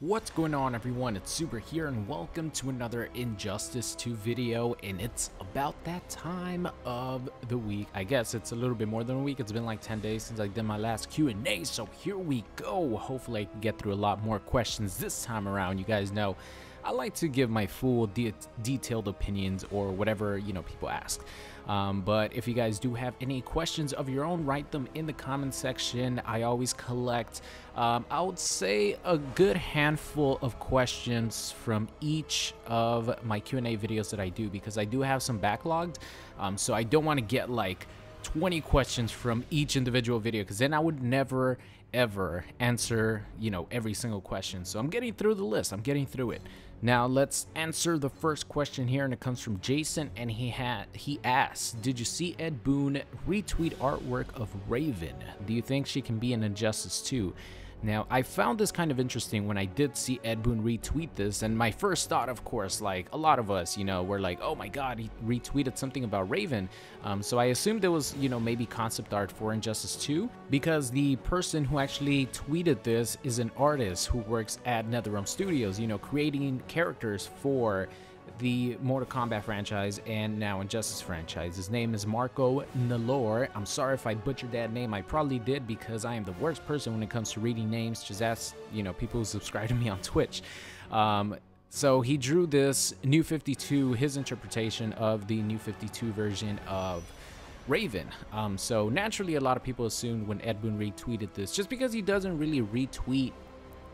What's going on, everyone? It's Super here and welcome to another Injustice 2 video, and it's about that time of the week. I guess it's a little bit more than a week. It's been like 10 days since I did my last Q&A, so here we go. Hopefully I can get through a lot more questions this time around. You guys know I like to give my full detailed opinions or whatever, people ask. But if you guys do have any questions of your own, write them in the comment section. I always collect, I would say, a good handful of questions from each of my Q&A videos that I do, because I do have some backlogged. So I don't want to get like 20 questions from each individual video, because then I would never ever answer every single question. So I'm getting through the list. I'm getting through it. Now let's answer the first question here, and it comes from Jason, and he asks, did you see Ed Boon retweet artwork of Raven? Do you think she can be in Injustice 2? Now, I found this kind of interesting when I did see Ed Boon retweet this, and my first thought, of course, like a lot of us, were like, oh my god, he retweeted something about Raven. So I assumed it was, maybe concept art for Injustice 2, because the person who actually tweeted this is an artist who works at NetherRealm Studios, creating characters for the Mortal Kombat franchise and now Injustice franchise. His name is Marco Nalor. I'm sorry if I butchered that name. I probably did, because I am the worst person when it comes to reading names. Just ask, people who subscribe to me on Twitch. So he drew this New 52, his interpretation of the New 52 version of Raven. So naturally, a lot of people assumed when Ed Boon retweeted this, just because he doesn't really retweet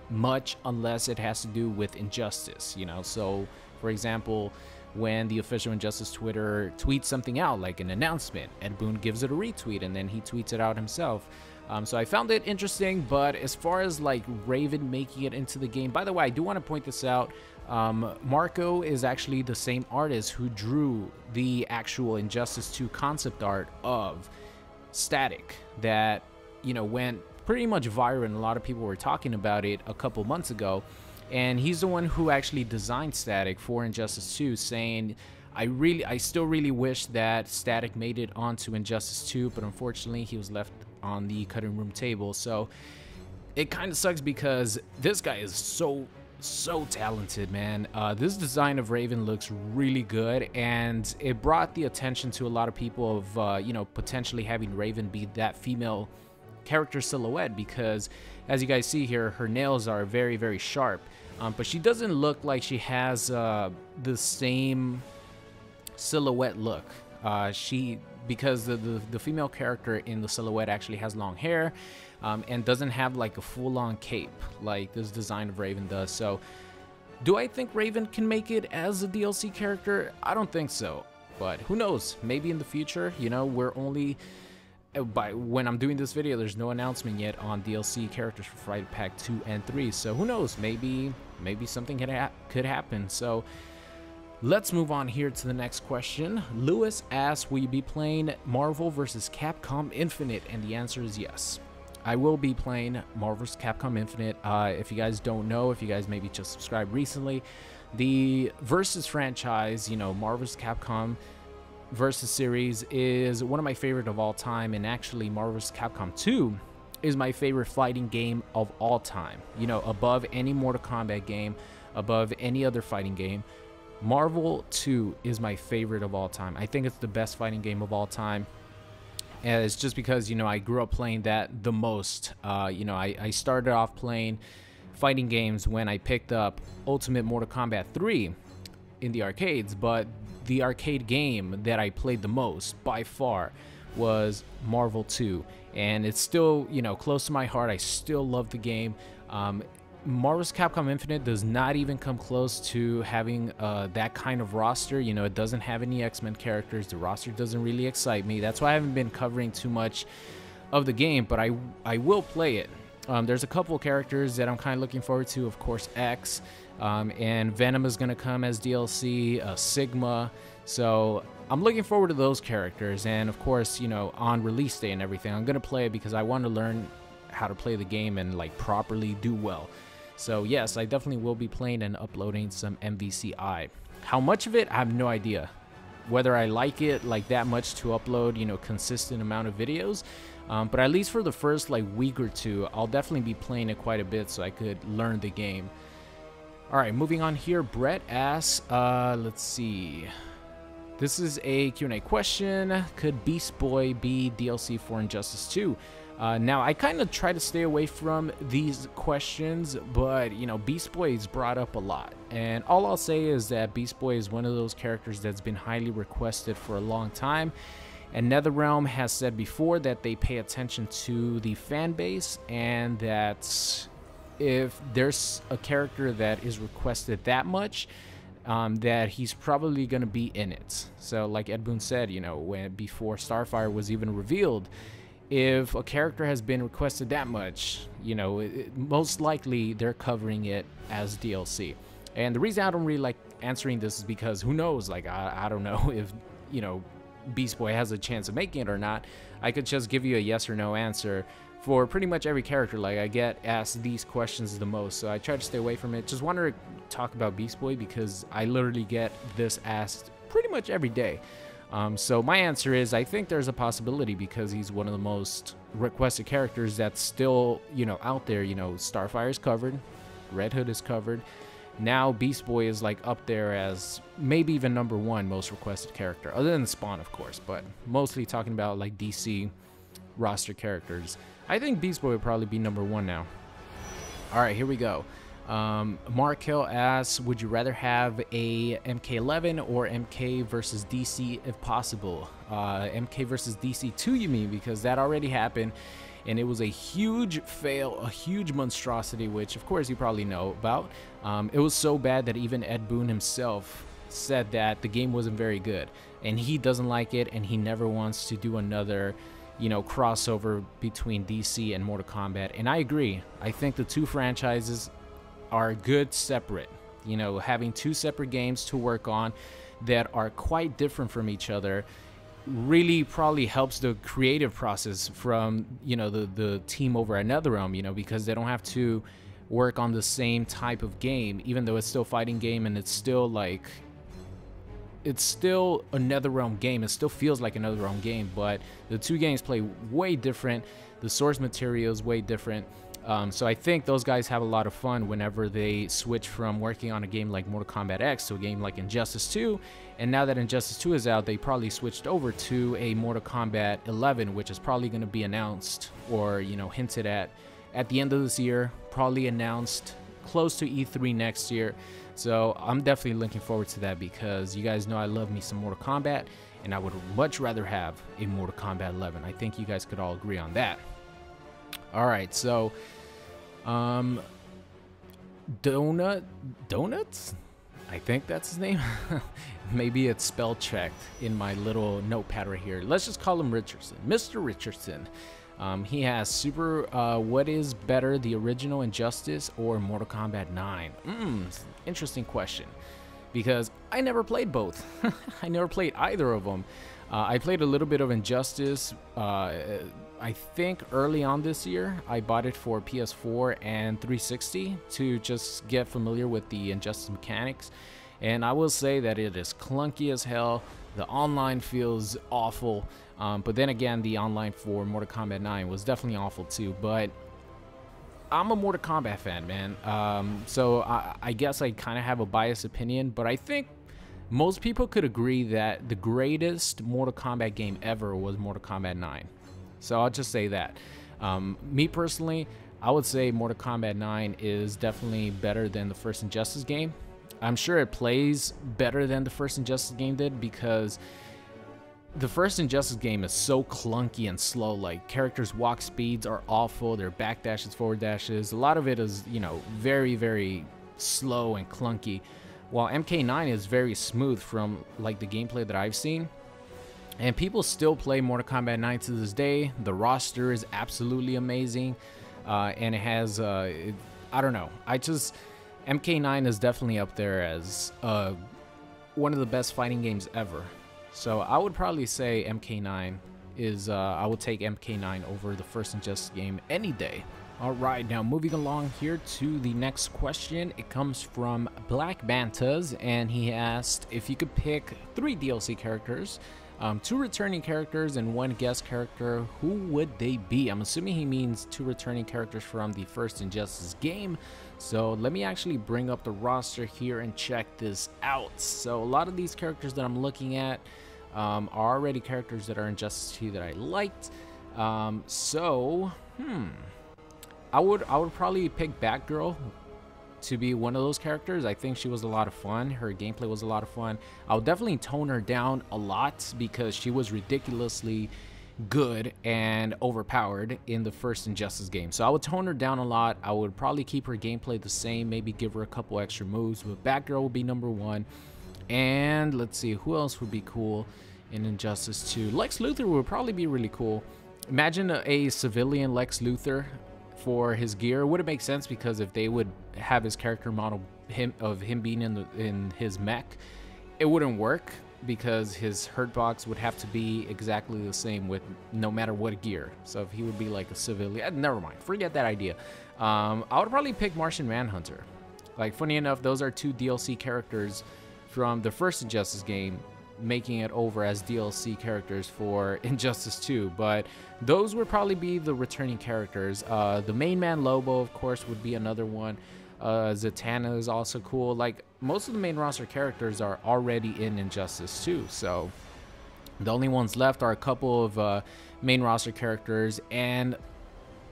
much unless it has to do with Injustice, so for example, when the official Injustice Twitter tweets something out, like an announcement, Ed Boon gives it a retweet and then he tweets it out himself. So I found it interesting. But as far as like Raven making it into the game, by the way, I do want to point this out. Marco is actually the same artist who drew the actual Injustice 2 concept art of Static that, went pretty much viral, and a lot of people were talking about it a couple months ago. And he's the one who actually designed Static for Injustice 2, saying, I still really wish that Static made it onto Injustice 2, but unfortunately he was left on the cutting room table. So it kind of sucks, because this guy is so talented, man. This design of Raven looks really good, and it brought the attention to a lot of people of potentially having Raven be that female character silhouette, because as you guys see here, her nails are very, very sharp, but she doesn't look like she has the same silhouette look. Because the female character in the silhouette actually has long hair, and doesn't have like a full-on cape like this design of Raven does. So do I think Raven can make it as a DLC character? I don't think so, but who knows, maybe in the future. We're only, when I'm doing this video, there's no announcement yet on DLC characters for Friday Pack 2 and 3, so who knows, maybe something could happen. So let's move on here to the next question. Lewis asks, will you be playing Marvel vs. Capcom Infinite? And the answer is yes. I will be playing Marvel vs. Capcom Infinite. If you guys don't know, if you guys maybe just subscribed recently, the Versus franchise, Marvel vs. Capcom Versus series is one of my favorite of all time, and actually Marvel vs. Capcom 2 is my favorite fighting game of all time. Above any Mortal Kombat game, above any other fighting game, Marvel 2 is my favorite of all time. I think it's the best fighting game of all time, and it's just because I grew up playing that the most. I started off playing fighting games when I picked up Ultimate Mortal Kombat 3 in the arcades, but the arcade game that I played the most by far was Marvel 2, and it's still close to my heart. I still love the game. Marvel vs. Capcom Infinite does not even come close to having that kind of roster. It doesn't have any X-Men characters. The roster doesn't really excite me. That's why I haven't been covering too much of the game, but I will play it. There's a couple of characters that I'm kind of looking forward to. Of course, X, and Venom is going to come as DLC, Sigma. So I'm looking forward to those characters. And of course, on release day and everything, I'm going to play it because I want to learn how to play the game and like properly do well. So yes, I definitely will be playing and uploading some MVCI. How much of it, I have no idea. Whether I like it like that much to upload, consistent amount of videos. But at least for the first like week or two, I'll definitely be playing it quite a bit so I could learn the game. All right, moving on here. Brett asks, let's see. This is a Q&A question. Could Beast Boy be DLC for Injustice 2? Now, I kind of try to stay away from these questions, but, you know, Beast Boy is brought up a lot. And all I'll say is that Beast Boy is one of those characters that's been highly requested for a long time. And NetherRealm has said before that they pay attention to the fan base, and that if there's a character that is requested that much, that he's probably going to be in it. So like Ed Boon said, you know, before Starfire was even revealed, if a character has been requested that much, you know, most likely they're covering it as DLC. And the reason I don't really like answering this is because who knows, like I don't know if, you know, Beast Boy has a chance of making it or not. I could just give you a yes or no answer for pretty much every character. Like, I get asked these questions the most, so I try to stay away from it. Just wanted to talk about Beast Boy because I literally get this asked pretty much every day. So my answer is I think there's a possibility because he's one of the most requested characters that's still, you know, out there. You know, Starfire is covered, Red Hood is covered. Now Beast Boy is like up there as maybe even #1 most requested character, other than Spawn, of course, but mostly talking about like DC roster characters. I think Beast Boy would probably be #1 now. All right, here we go. Mark Hill asks, would you rather have a MK11 or MK versus DC if possible? MK versus DC 2, you mean, because that already happened and it was a huge fail, a huge monstrosity, which of course you probably know about. It was so bad that even Ed Boon himself said that the game wasn't very good and he doesn't like it, and he never wants to do another, you know, crossover between DC and Mortal Kombat. And I agree. I think the two franchises are good separate. You know, having two separate games to work on that are quite different from each other really probably helps the creative process from, you know, the team over at NetherRealm, you know, because they don't have to work on the same type of game, even though it's still a fighting game and it's still like, it's still a NetherRealm game. It still feels like a NetherRealm game, but the two games play way different. The source material is way different. So I think those guys have a lot of fun whenever they switch from working on a game like Mortal Kombat X to a game like Injustice 2. And now that Injustice 2 is out, they probably switched over to a Mortal Kombat 11, which is probably going to be announced or, you know, hinted at the end of this year, probably announced close to E3 next year. So I'm definitely looking forward to that because you guys know I love me some Mortal Kombat, and I would much rather have a Mortal Kombat 11. I think you guys could all agree on that. All right, so Donuts? I think that's his name. Maybe it's spell checked in my little notepad right here. Let's just call him Richardson. Mr. Richardson. He has what is better, the original Injustice or Mortal Kombat 9? Interesting question, because I never played both. I never played either of them. I played a little bit of Injustice, I think early on this year. I bought it for PS4 and 360 to just get familiar with the Injustice mechanics. And I will say that it is clunky as hell. The online feels awful. But then again, the online for Mortal Kombat 9 was definitely awful too. But I'm a Mortal Kombat fan, man. So I guess I kind of have a biased opinion. But I think most people could agree that the greatest Mortal Kombat game ever was Mortal Kombat 9. So I'll just say that. Me personally, I would say Mortal Kombat 9 is definitely better than the first Injustice game. I'm sure it plays better than the first Injustice game did because the first Injustice game is so clunky and slow. Like, characters' walk speeds are awful. Their back dashes, forward dashes. A lot of it is, you know, very, very slow and clunky. While MK9 is very smooth from, like, the gameplay that I've seen. And people still play Mortal Kombat 9 to this day. The roster is absolutely amazing. And it has, I don't know. MK9 is definitely up there as one of the best fighting games ever. So I would probably say MK9 is, I would take MK9 over the first Injustice game any day. All right, now moving along here to the next question. It comes from Black Bantas, and he asked if you could pick 3 DLC characters 2 returning characters and 1 guest character. Who would they be? I'm assuming he means 2 returning characters from the first Injustice game. So let me actually bring up the roster here and check this out. So a lot of these characters that I'm looking at are already characters that are in Injustice 2 that I liked. I would probably pick Batgirl to be one of those characters. I think she was a lot of fun. Her gameplay was a lot of fun. I'll definitely tone her down a lot because she was ridiculously good and overpowered in the first Injustice game. So I would tone her down a lot. I would probably keep her gameplay the same, maybe give her a couple extra moves, but Batgirl would be number 1. And let's see, who else would be cool in Injustice 2? Lex Luthor would probably be really cool. Imagine a civilian Lex Luthor for his gear. Would it make sense? Because if they would have his character model of him being in his mech, it wouldn't work because his hurt box would have to be exactly the same with no matter what gear. So if he would be like a civilian, never mind, forget that idea. I would probably pick Martian Manhunter. Like, funny enough, those are 2 DLC characters from the first Injustice game, making it over as DLC characters for Injustice 2, but those would probably be the returning characters. The main man Lobo, of course, would be another one. Zatanna is also cool. Like, most of the main roster characters are already in Injustice 2, so the only ones left are a couple of main roster characters and,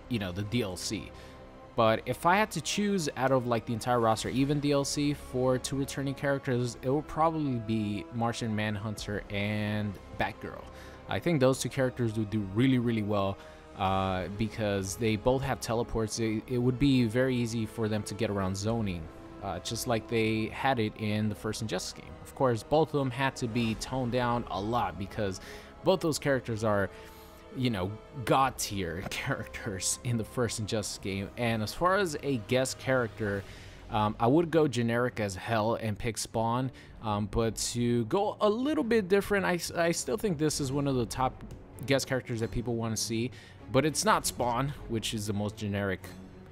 you know, the DLC. But if I had to choose out of like the entire roster, even DLC, for 2 returning characters, it would probably be Martian Manhunter and Batgirl. I think those 2 characters would do really, really well because they both have teleports. It would be very easy for them to get around zoning, just like they had it in the first Injustice game. Of course, both of them had to be toned down a lot because both those characters are, you know, god tier characters in the first Injustice game. And as far as a guest character, I would go generic as hell and pick Spawn, but to go a little bit different, I still think this is one of the top guest characters that people want to see, but it's not Spawn, which is the most generic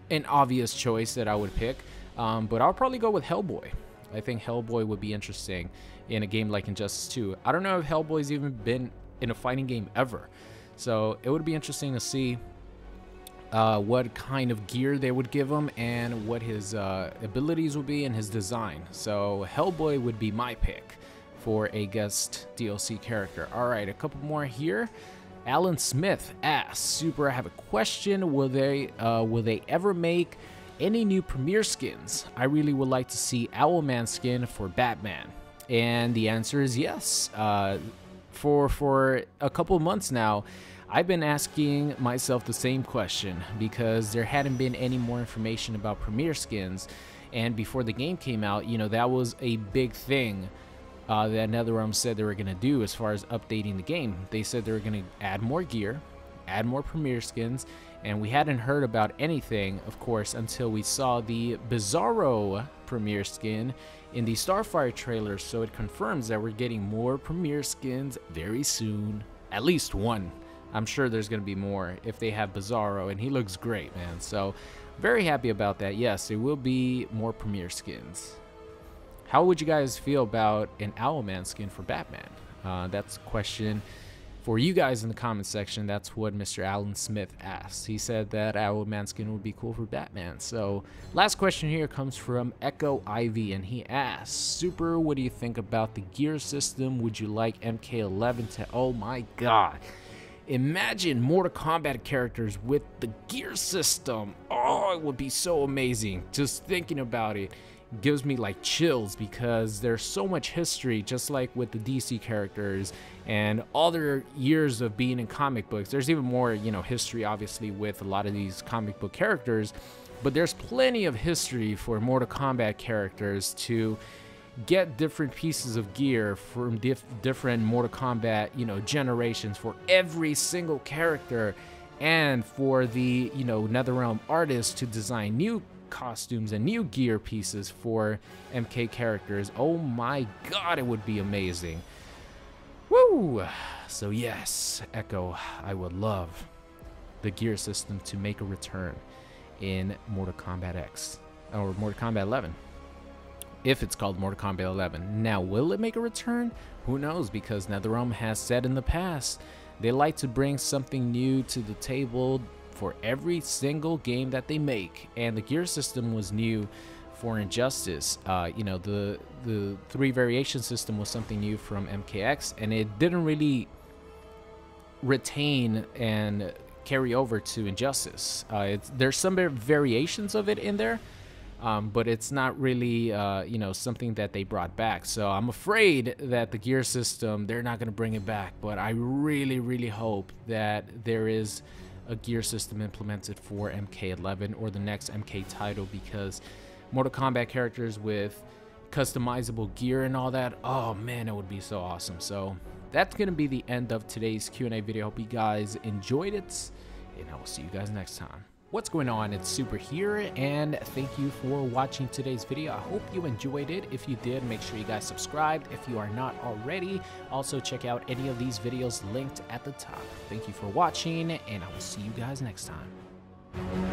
and obvious choice that I would pick. But I'll probably go with Hellboy. I think Hellboy would be interesting in a game like Injustice 2. I don't know if Hellboy's even been in a fighting game ever. So it would be interesting to see what kind of gear they would give him and what his abilities would be and his design. So Hellboy would be my pick for a guest DLC character. All right, a couple more here. Alan Smith asks, Super, I have a question. Will they ever make any new Premier skins? I really would like to see Owlman skin for Batman. And the answer is yes. For a couple months now, I've been asking myself the same question because there hadn't been any more information about Premier skins, and before the game came out, you know, that was a big thing that NetherRealm said they were going to do as far as updating the game. They said they were going to add more gear, add more Premier skins, and we hadn't heard about anything, of course, until we saw the Bizarro Premier skin in the Starfire trailer. So it confirms that we're getting more Premier skins very soon. At least one. I'm sure there's going to be more if they have Bizarro, and he looks great, man. So very happy about that. Yes, there will be more Premier skins. How would you guys feel about an Owlman skin for Batman? That's a question for you guys in the comment section. That's what Mr. Alan Smith asked. He said that Owlman skin would be cool for Batman. So last question here comes from Echo Ivy, and he asks, Super, what do you think about the gear system? Would you like MK11 to... Oh my god. Imagine Mortal Kombat characters with the gear system. Oh, it would be so amazing. Just thinking about it gives me like chills because there's so much history, just like with the DC characters and all their years of being in comic books. There's even more, you know, history obviously with a lot of these comic book characters, but there's plenty of history for Mortal Kombat characters to get different pieces of gear from different Mortal Kombat, you know, generations for every single character, and for the, you know, NetherRealm artists to design new costumes and new gear pieces for MK characters. Oh my god, it would be amazing. Woo! So yes, Echo, I would love the gear system to make a return in Mortal Kombat X or Mortal Kombat 11. if it's called Mortal Kombat 11. Now, will it make a return? Who knows, because NetherRealm has said in the past they like to bring something new to the table for every single game that they make, and the gear system was new for Injustice. You know, the 3 variation system was something new from MKX, and it didn't really retain and carry over to Injustice. There's some variations of it in there, but it's not really you know, something that they brought back. So I'm afraid that the gear system, they're not going to bring it back, but I really hope that there is a gear system implemented for MK11 or the next MK title, because Mortal Kombat characters with customizable gear and all that, oh man, it would be so awesome. So that's going to be the end of today's Q&A video. Hope you guys enjoyed it, and I will see you guys next time. What's going on? It's Super here, and thank you for watching today's video. I hope you enjoyed it. If you did, make sure you guys subscribed if you are not already. Also, check out any of these videos linked at the top. Thank you for watching, and I will see you guys next time.